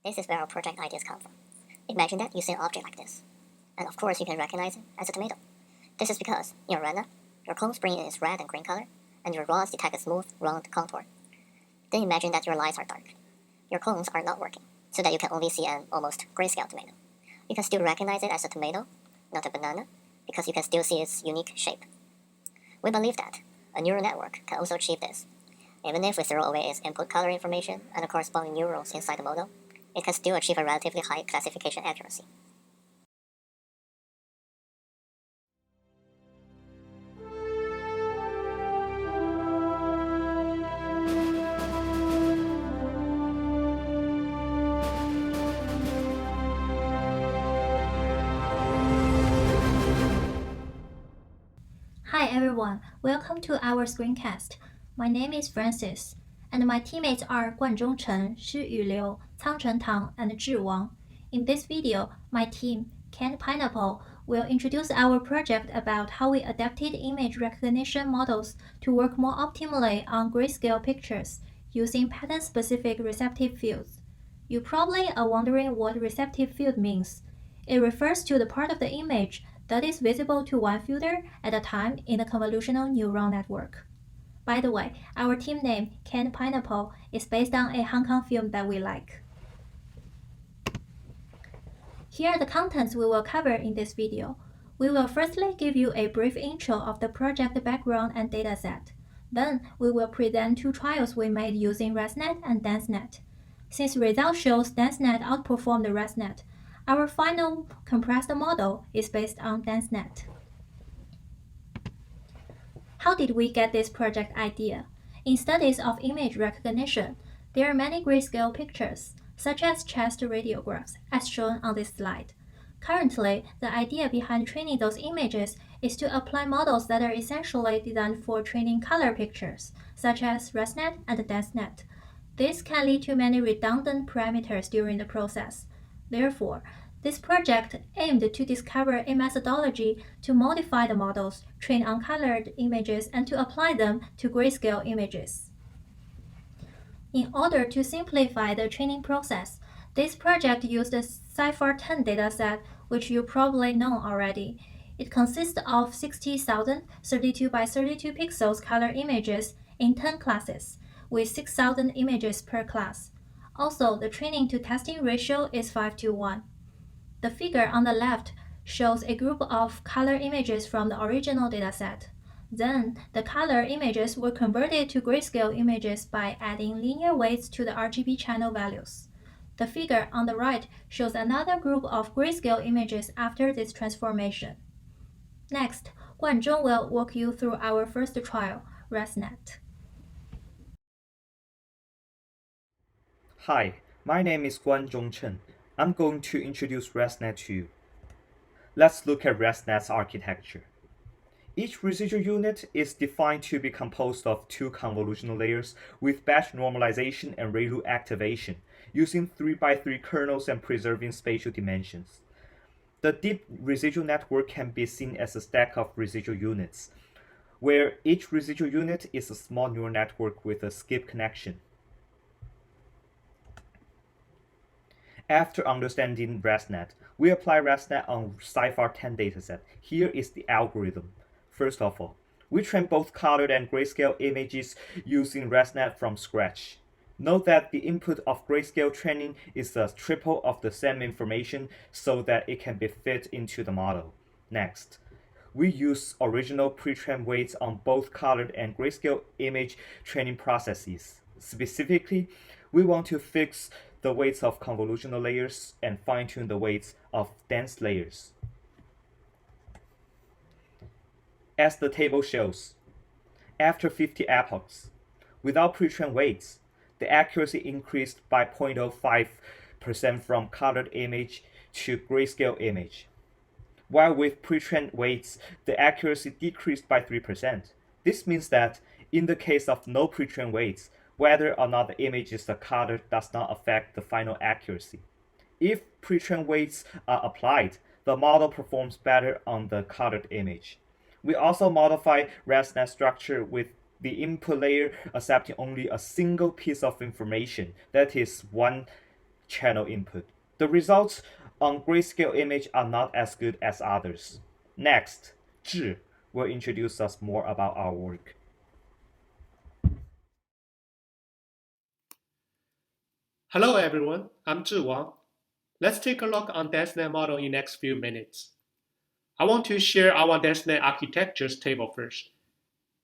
This is where our project ideas come from. Imagine that you see an object like this, and of course you can recognize it as a tomato. This is because, in your retina, your cones bring in its red and green color, and your rods detect a smooth, round contour. Then imagine that your lights are dark. Your cones are not working, so that you can only see an almost grayscale tomato. You can still recognize it as a tomato, not a banana, because you can still see its unique shape. We believe that a neural network can also achieve this. Even if we throw away its input color information and the corresponding neurons inside the model, it can still achieve a relatively high classification accuracy. Hi everyone, welcome to our screencast. My name is Francis, and my teammates are Guanzhong Chen, Shi Yuliu, Cangchen Tang, and Zhi Wang. In this video, my team, Canned Pineapple, will introduce our project about how we adapted image recognition models to work more optimally on grayscale pictures using pattern-specific receptive fields. You probably are wondering what receptive field means. It refers to the part of the image that is visible to one filter at a time in a convolutional neural network. By the way, our team name, Canned Pineapple, is based on a Hong Kong film that we like. Here are the contents we will cover in this video. We will firstly give you a brief intro of the project background and dataset. Then, we will present two trials we made using ResNet and DenseNet. Since results shows DenseNet outperformed ResNet, our final compressed model is based on DenseNet. How did we get this project idea? In studies of image recognition, there are many grayscale pictures, such as chest radiographs, as shown on this slide. Currently, the idea behind training those images is to apply models that are essentially designed for training color pictures, such as ResNet and DenseNet. This can lead to many redundant parameters during the process. Therefore, this project aimed to discover a methodology to modify the models trained on colored images and to apply them to grayscale images. In order to simplify the training process, this project used the CIFAR-10 dataset, which you probably know already. It consists of 60,000 32 by 32 pixels color images in 10 classes, with 6,000 images per class. Also, the training to testing ratio is 5:1. The figure on the left shows a group of color images from the original dataset. Then, the color images were converted to grayscale images by adding linear weights to the RGB channel values. The figure on the right shows another group of grayscale images after this transformation. Next, Guanzhong will walk you through our first trial, ResNet. Hi, my name is Guanzhong Chen. I'm going to introduce ResNet to you. Let's look at ResNet's architecture. Each residual unit is defined to be composed of two convolutional layers with batch normalization and ReLU activation, using 3x3 kernels and preserving spatial dimensions. The deep residual network can be seen as a stack of residual units, where each residual unit is a small neural network with a skip connection. After understanding ResNet, we apply ResNet on CIFAR-10 dataset. Here is the algorithm. First of all, we train both colored and grayscale images using ResNet from scratch. Note that the input of grayscale training is a triple of the same information so that it can be fit into the model. Next, we use original pre-trained weights on both colored and grayscale image training processes. Specifically, we want to fix the weights of convolutional layers and fine-tune the weights of dense layers. As the table shows, after 50 epochs, without pre-trained weights, the accuracy increased by 0.05% from colored image to grayscale image, while with pre-trained weights, the accuracy decreased by 3%. This means that in the case of no pre-trained weights, whether or not the image is colored does not affect the final accuracy. If pre-trained weights are applied, the model performs better on the colored image. We also modify ResNet structure with the input layer accepting only a single piece of information, that is one channel input. The results on grayscale image are not as good as others. Next, Zhi will introduce us more about our work. Hello everyone, I'm Zhi Wang. Let's take a look on DenseNet model in next few minutes. I want to share our DenseNet architectures table first.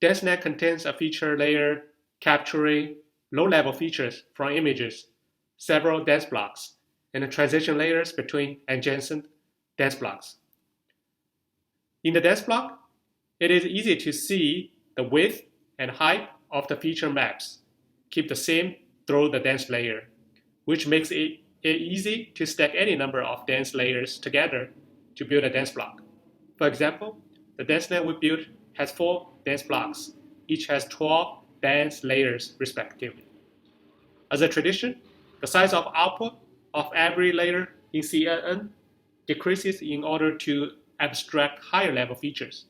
DenseNet contains a feature layer capturing low-level features from images, several dense blocks, and transition layers between adjacent dense blocks. In the dense block, it is easy to see the width and height of the feature maps keep the same through the dense layer, which makes it easy to stack any number of dense layers together to build a dense block. For example, the DenseNet we built has 4 dense blocks. Each has 12 dense layers respectively. As a tradition, the size of output of every layer in CNN decreases in order to abstract higher level features.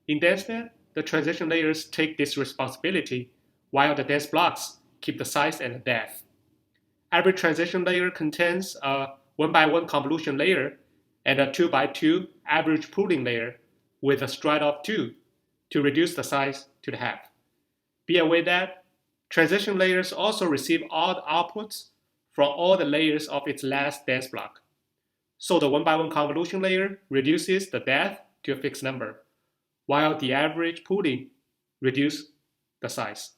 In DenseNet, the transition layers take this responsibility, while the dense blocks keep the size and the depth. Every transition layer contains a 1x1 convolution layer and a 2x2 average pooling layer with a stride of 2 to reduce the size to the half. Be aware that transition layers also receive odd outputs from all the layers of its last dense block. So the 1x1 convolution layer reduces the depth to a fixed number, while the average pooling reduces the size.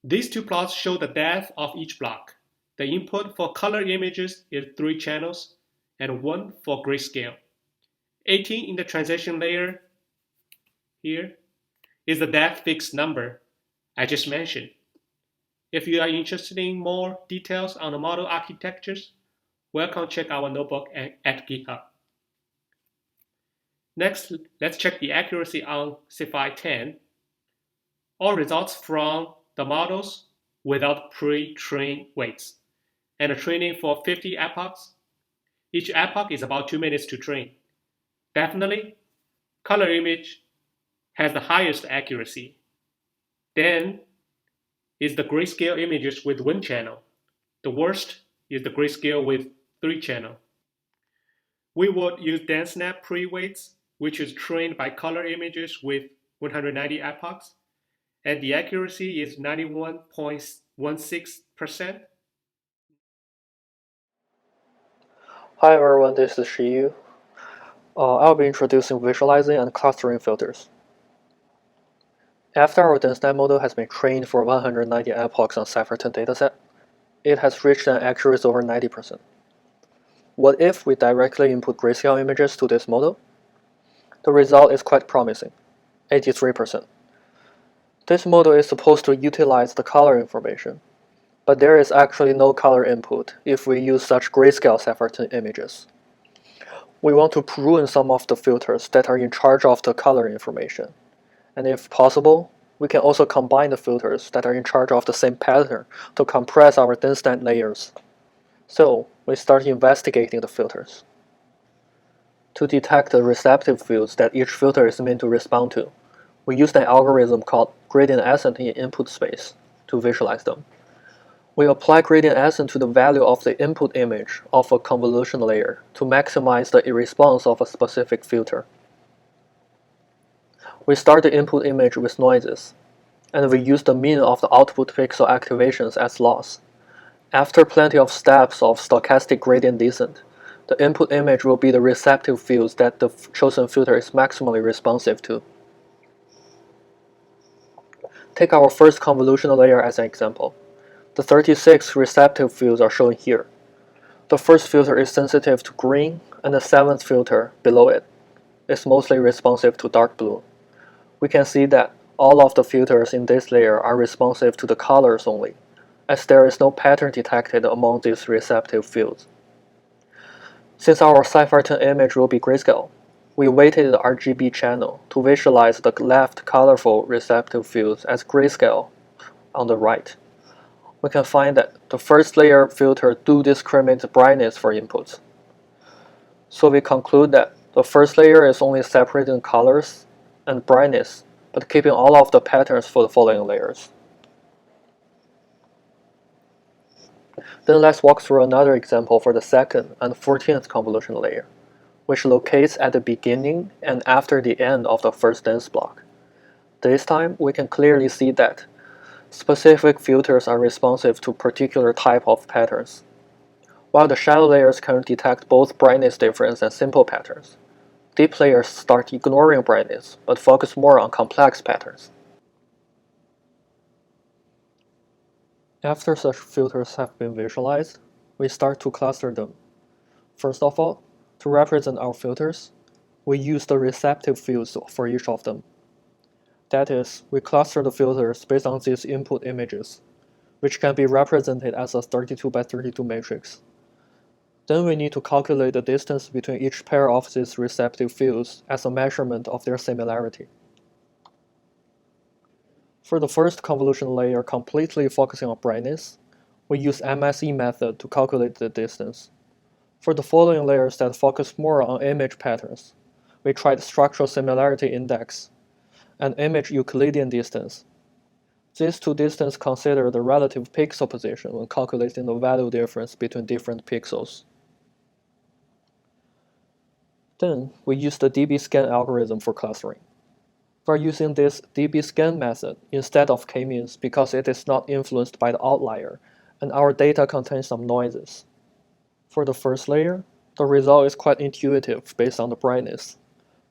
These two plots show the depth of each block. The input for color images is 3 channels and 1 for grayscale. 18 in the transition layer here is the depth fixed number I just mentioned. If you are interested in more details on the model architectures, welcome check our notebook at GitHub. Next, let's check the accuracy on CFI 10. All results from the models without pre-trained weights, and a training for 50 epochs. Each epoch is about 2 minutes to train. Definitely, color image has the highest accuracy. Then is the grayscale images with 1 channel. The worst is the grayscale with 3 channel. We would use DenseNet pre-weights, which is trained by color images with 190 epochs, and the accuracy is 91.16%. Hi everyone, this is Shiyu. I'll be introducing visualizing and clustering filters. After our DenseNet model has been trained for 190 epochs on Cypher10 dataset, it has reached an accuracy over 90%. What if we directly input grayscale images to this model? The result is quite promising, 83%. This model is supposed to utilize the color information, but there is actually no color input if we use such grayscale Cypher10 images. We want to prune some of the filters that are in charge of the color information, and if possible, we can also combine the filters that are in charge of the same pattern to compress our DenseNet layers. So, we start investigating the filters. To detect the receptive fields that each filter is meant to respond to, we used an algorithm called gradient ascent in input space to visualize them. We apply gradient ascent to the value of the input image of a convolution layer to maximize the response of a specific filter. We start the input image with noises, and we use the mean of the output pixel activations as loss. After plenty of steps of stochastic gradient descent, the input image will be the receptive fields that the chosen filter is maximally responsive to. Take our first convolutional layer as an example. The 36 receptive fields are shown here. The first filter is sensitive to green, and the 7th filter, below it, is mostly responsive to dark blue. We can see that all of the filters in this layer are responsive to the colors only, as there is no pattern detected among these receptive fields. Since our Cypher10 image will be grayscale, we weighted the RGB channel to visualize the left colorful receptive fields as grayscale on the right. We can find that the first layer filter do discriminate the brightness for inputs. So we conclude that the first layer is only separating colors and brightness, but keeping all of the patterns for the following layers. Then let's walk through another example for the second and 14th convolution layer, which locates at the beginning and after the end of the first dense block. This time, we can clearly see that specific filters are responsive to particular type of patterns, while the shallow layers can detect both brightness difference and simple patterns. Deep layers start ignoring brightness, but focus more on complex patterns. After such filters have been visualized, we start to cluster them. First of all, to represent our filters, we use the receptive fields for each of them. That is, we cluster the filters based on these input images, which can be represented as a 32 by 32 matrix. Then we need to calculate the distance between each pair of these receptive fields as a measurement of their similarity. For the first convolution layer completely focusing on brightness, we use MSE method to calculate the distance. For the following layers that focus more on image patterns, we tried structural similarity index and image Euclidean distance. These two distances consider the relative pixel position when calculating the value difference between different pixels. Then, we use the dbScan algorithm for clustering. We're using this dbScan method instead of k-means because it is not influenced by the outlier, and our data contains some noises. For the first layer, the result is quite intuitive based on the brightness.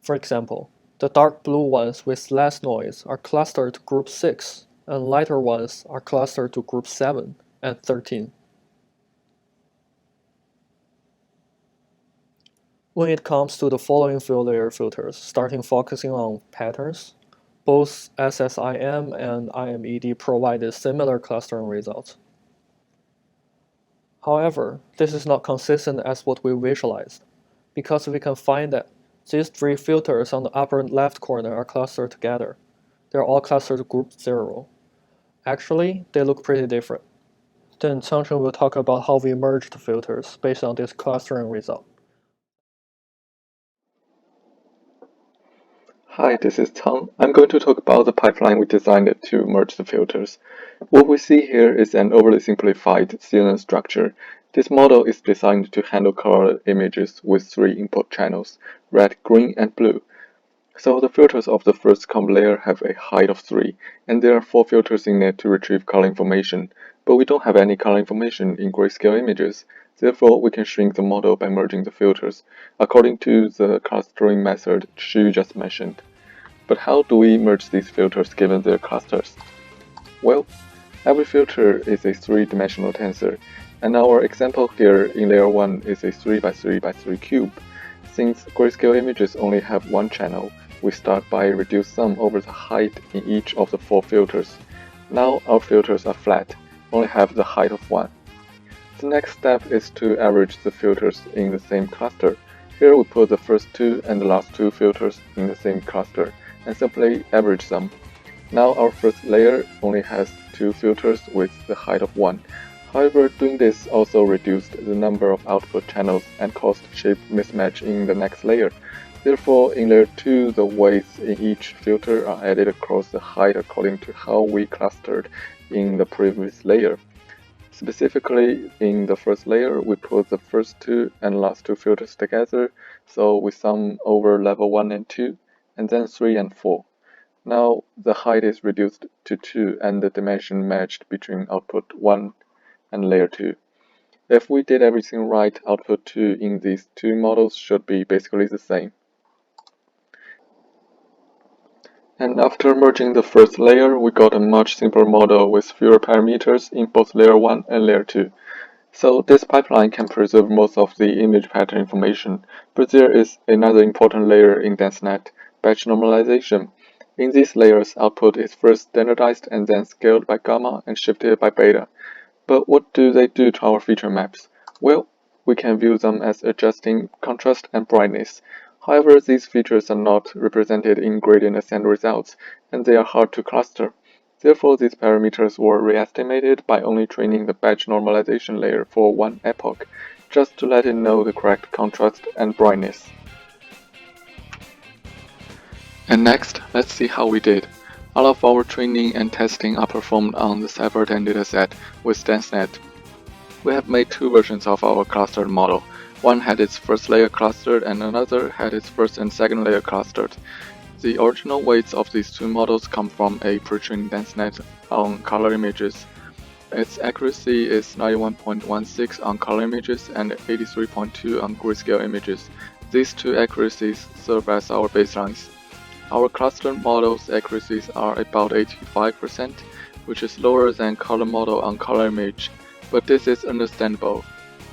For example, the dark blue ones with less noise are clustered to group 6, and lighter ones are clustered to group 7 and 13. When it comes to the following field layer filters, starting focusing on patterns, both SSIM and IMED provided similar clustering results. However, this is not consistent as what we visualized, because we can find that these three filters on the upper left corner are clustered together. They're all clustered to group 0. Actually, they look pretty different. Then Changchun will talk about how we merged filters based on this clustering result. Hi, this is Tang. I'm going to talk about the pipeline we designed to merge the filters. What we see here is an overly simplified CNN structure. This model is designed to handle colored images with 3 input channels, red, green, and blue. So the filters of the first comp layer have a height of 3, and there are 4 filters in it to retrieve color information. But we don't have any color information in grayscale images. Therefore, we can shrink the model by merging the filters, according to the clustering method Xu just mentioned. But how do we merge these filters given their clusters? Well, every filter is a 3-dimensional tensor, and our example here in layer 1 is a 3 by 3 by 3 cube. Since grayscale images only have 1 channel, we start by reduce sum over the height in each of the 4 filters. Now our filters are flat, only have the height of 1. The next step is to average the filters in the same cluster. Here we put the first 2 and the last 2 filters in the same cluster, and simply average them. Now our first layer only has 2 filters with the height of 1. However, doing this also reduced the number of output channels and caused shape mismatch in the next layer. Therefore, in layer 2, the weights in each filter are added across the height according to how we clustered in the previous layer. Specifically, in the first layer, we put the first 2 and last 2 filters together, so we sum over level 1 and 2, and then 3 and 4. Now the height is reduced to 2 and the dimension matched between output 1 and layer 2. If we did everything right, output 2 in these 2 models should be basically the same. And after merging the first layer, we got a much simpler model with fewer parameters in both layer 1 and layer 2. So this pipeline can preserve most of the image pattern information, but there is another important layer in DenseNet, batch normalization. In these layers, output is first standardized and then scaled by gamma and shifted by beta. But what do they do to our feature maps? Well, we can view them as adjusting contrast and brightness. However, these features are not represented in gradient ascent results, and they are hard to cluster. Therefore, these parameters were re-estimated by only training the batch normalization layer for 1 epoch, just to let it know the correct contrast and brightness. And next, let's see how we did. All of our training and testing are performed on the Cypher 10 dataset with DenseNet. We have made two versions of our clustered model. One had its first layer clustered and another had its first and second layer clustered. The original weights of these two models come from a pre-trained densenet on color images. Its accuracy is 91.16 on color images and 83.2 on grayscale images. These two accuracies serve as our baselines. Our clustered model's accuracies are about 85%, which is lower than color model on color image, but this is understandable,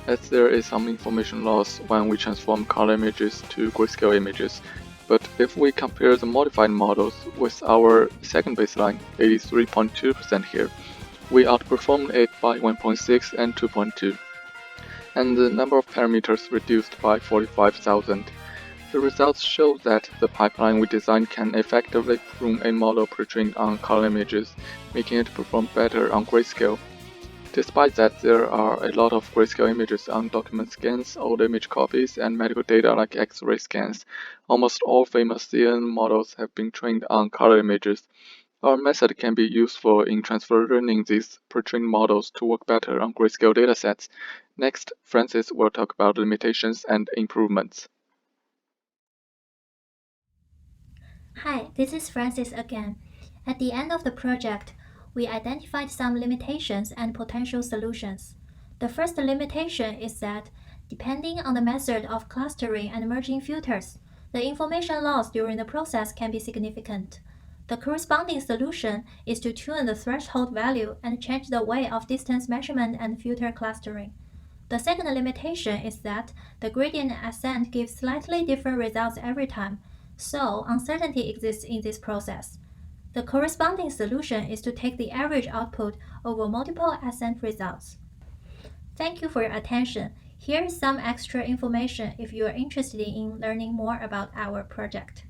as there is some information loss when we transform color images to grayscale images. But if we compare the modified models with our second baseline, 83.2% here, we outperformed it by 1.6 and 2.2, and the number of parameters reduced by 45,000. The results show that the pipeline we designed can effectively prune a model pre-trained on color images, making it perform better on grayscale. Despite that, there are a lot of grayscale images on document scans, old image copies, and medical data like X-ray scans. Almost all famous CNN models have been trained on color images. Our method can be useful in transfer learning these pre-trained models to work better on grayscale datasets. Next, Francis will talk about limitations and improvements. Hi, this is Francis again. At the end of the project, we identified some limitations and potential solutions. The first limitation is that, depending on the method of clustering and merging filters, the information loss during the process can be significant. The corresponding solution is to tune the threshold value and change the way of distance measurement and filter clustering. The second limitation is that the gradient ascent gives slightly different results every time, so uncertainty exists in this process. The corresponding solution is to take the average output over multiple ascent results. Thank you for your attention. Here is some extra information if you are interested in learning more about our project.